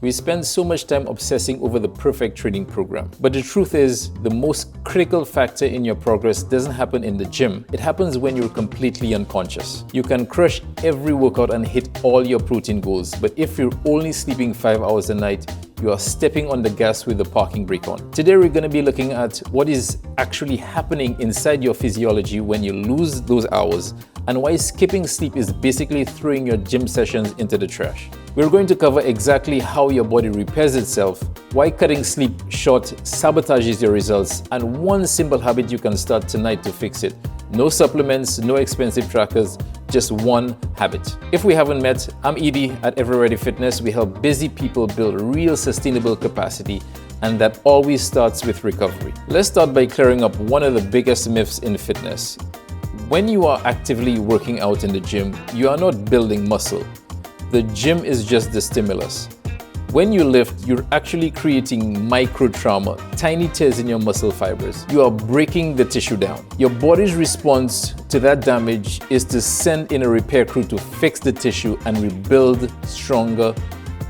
We spend so much time obsessing over the perfect training program. But the truth is, the most critical factor in your progress doesn't happen in the gym. It happens when you're completely unconscious. You can crush every workout and hit all your protein goals, but if you're only sleeping 5 hours a night, you are stepping on the gas with the parking brake on. Today we're going to be looking at what is actually happening inside your physiology when you lose those hours, and why skipping sleep is basically throwing your gym sessions into the trash. We're going to cover exactly how your body repairs itself, why cutting sleep short sabotages your results, and one simple habit you can start tonight to fix it. No supplements, no expensive trackers, just one habit. If we haven't met, I'm Edie at Everready Fitness. We help busy people build real sustainable capacity, and that always starts with recovery. Let's start by clearing up one of the biggest myths in fitness. When you are actively working out in the gym, you are not building muscle. The gym is just the stimulus. When you lift, you're actually creating micro-trauma, tiny tears in your muscle fibers. You are breaking the tissue down. Your body's response to that damage is to send in a repair crew to fix the tissue and rebuild stronger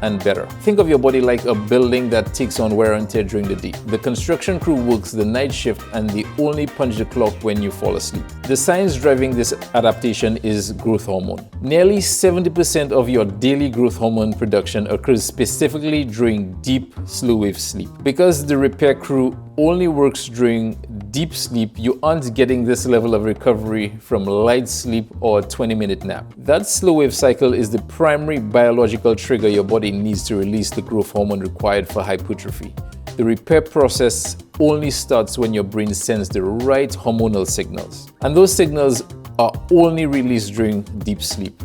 and better. Think of your body like a building that takes on wear and tear during the day. The construction crew works the night shift and they only punch the clock when you fall asleep. The science driving this adaptation is growth hormone. Nearly 70% of your daily growth hormone production occurs specifically during deep, slow-wave sleep. Because the repair crew only works during deep sleep, you aren't getting this level of recovery from light sleep or a 20-minute nap. That slow-wave cycle is the primary biological trigger your body needs to release the growth hormone required for hypertrophy. The repair process only starts when your brain sends the right hormonal signals. And those signals are only released during deep sleep.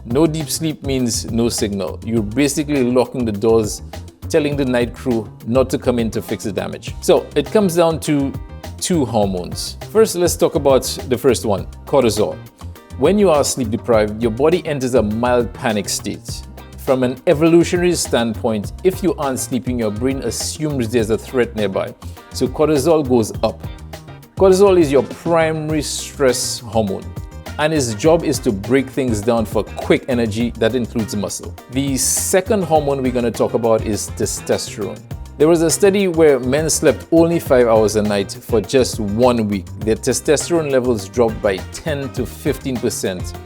No deep sleep means no signal. You're basically locking the doors, telling the night crew not to come in to fix the damage. So it comes down to two hormones. First, let's talk about the first one, cortisol. When you are sleep deprived, your body enters a mild panic state. From an evolutionary standpoint, if you aren't sleeping, your brain assumes there's a threat nearby. So cortisol goes up. Cortisol is your primary stress hormone, and its job is to break things down for quick energy that includes muscle. The second hormone we're going to talk about is testosterone. There was a study where men slept only 5 hours a night for just 1 week. Their testosterone levels dropped by 10 to 15%.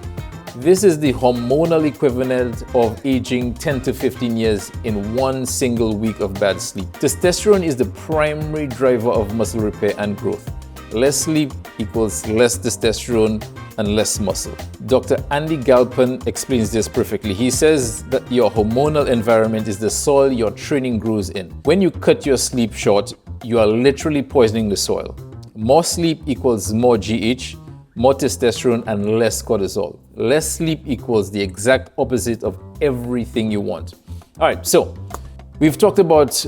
This is the hormonal equivalent of aging 10 to 15 years in one single week of bad sleep. Testosterone is the primary driver of muscle repair and growth. Less sleep equals less testosterone and less muscle. Dr. Andy Galpin explains this perfectly. He says that your hormonal environment is the soil your training grows in. When you cut your sleep short, you are literally poisoning the soil. More sleep equals more GH, more testosterone, and less cortisol. Less sleep equals the exact opposite of everything you want. All right, so we've talked about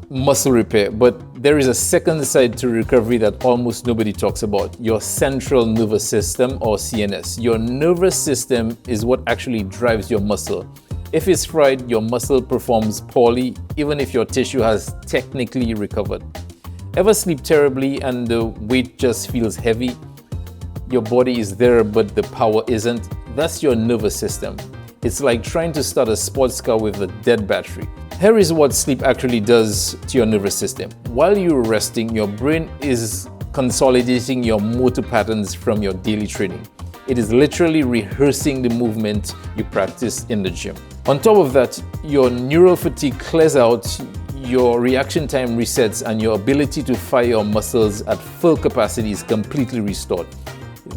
muscle repair, but there is a second side to recovery that almost nobody talks about: your central nervous system, or CNS. Your nervous system is what actually drives your muscle. If it's fried, your muscle performs poorly, even if your tissue has technically recovered. Ever sleep terribly and the weight just feels heavy? Your body is there, but the power isn't. That's your nervous system. It's like trying to start a sports car with a dead battery. Here is what sleep actually does to your nervous system. While you're resting, your brain is consolidating your motor patterns from your daily training. It is literally rehearsing the movement you practice in the gym. On top of that, your neural fatigue clears out, your reaction time resets, and your ability to fire your muscles at full capacity is completely restored.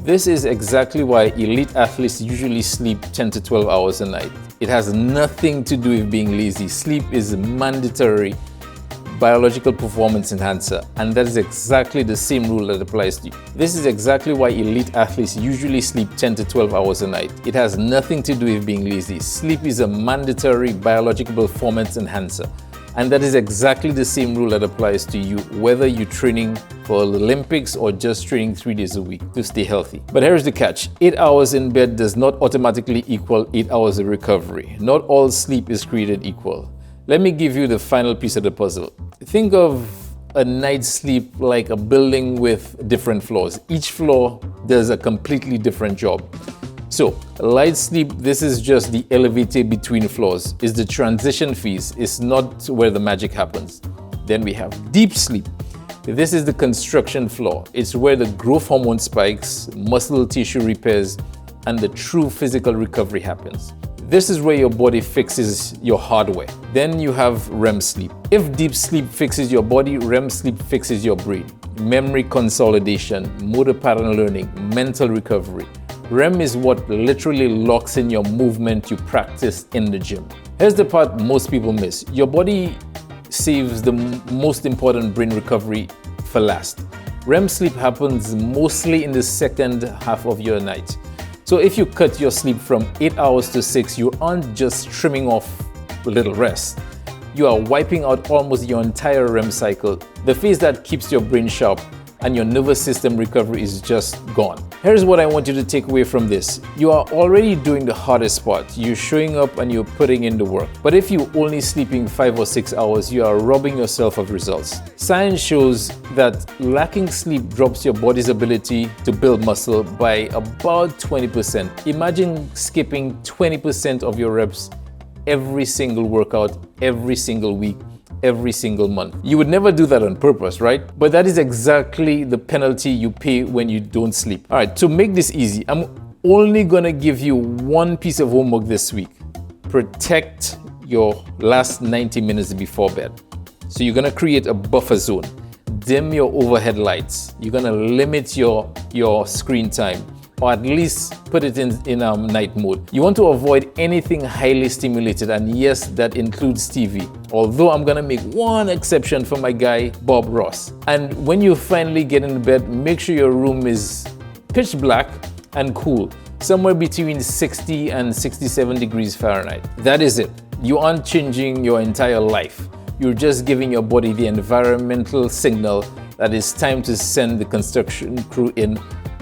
This is exactly why elite athletes usually sleep 10 to 12 hours a night. It has nothing to do with being lazy. Sleep is a mandatory biological performance enhancer, and that is exactly the same rule that applies to you. This is exactly why elite athletes usually sleep 10 to 12 hours a night. It has nothing to do with being lazy. Sleep is a mandatory biological performance enhancer. And that is exactly the same rule that applies to you, whether you're training for the Olympics or just training 3 days a week to stay healthy. But here's the catch. 8 hours in bed does not automatically equal 8 hours of recovery. Not all sleep is created equal. Let me give you the final piece of the puzzle. Think of a night's sleep like a building with different floors. Each floor does a completely different job. So light sleep, this is just the elevator between floors. It's the transition phase. It's not where the magic happens. Then we have deep sleep. This is the construction floor. It's where the growth hormone spikes, muscle tissue repairs, and the true physical recovery happens. This is where your body fixes your hardware. Then you have REM sleep. If deep sleep fixes your body, REM sleep fixes your brain. Memory consolidation, motor pattern learning, mental recovery. REM is what literally locks in your movement you practice in the gym. Here's the part most people miss. Your body saves the most important brain recovery for last. REM sleep happens mostly in the second half of your night. So if you cut your sleep from 8 hours to 6, you aren't just trimming off a little rest. You are wiping out almost your entire REM cycle. The phase that keeps your brain sharp and your nervous system recovery is just gone. Here's what I want you to take away from this. You are already doing the hardest part. You're showing up and you're putting in the work. But if you're only sleeping 5 or 6 hours, you are robbing yourself of results. Science shows that lacking sleep drops your body's ability to build muscle by about 20%. Imagine skipping 20% of your reps every single workout, every single week, every single month. You would never do that on purpose, right? But that is exactly the penalty you pay when you don't sleep. All right, to make this easy, I'm only gonna give you one piece of homework this week. Protect your last 90 minutes before bed. So you're gonna create a buffer zone. Dim your overhead lights. You're gonna limit your screen time, or at least put it in night mode. You want to avoid anything highly stimulated, and yes, that includes TV. Although I'm gonna make one exception for my guy, Bob Ross. And when you finally get in bed, make sure your room is pitch black and cool, somewhere between 60 and 67 degrees Fahrenheit. That is it. You aren't changing your entire life. You're just giving your body the environmental signal that it's time to send the construction crew in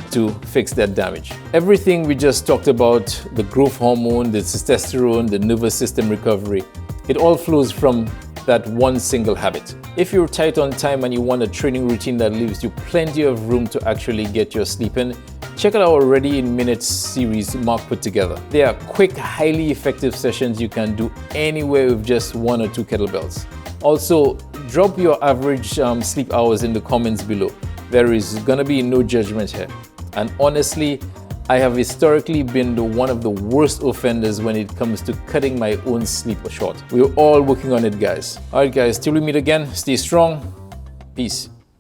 to fix that damage. Everything we just talked about, the growth hormone, the testosterone, the nervous system recovery, it all flows from that one single habit. If you're tight on time and you want a training routine that leaves you plenty of room to actually get your sleep in, check out our Ready in Minutes series Mark put together. They are quick, highly effective sessions you can do anywhere with just 1 or 2 kettlebells. Also, drop your average sleep hours in the comments below. There is gonna be no judgment here. And honestly, I have historically been one of the worst offenders when it comes to cutting my own sleep short. We're all working on it, guys. All right, guys, till we meet again, stay strong. Peace.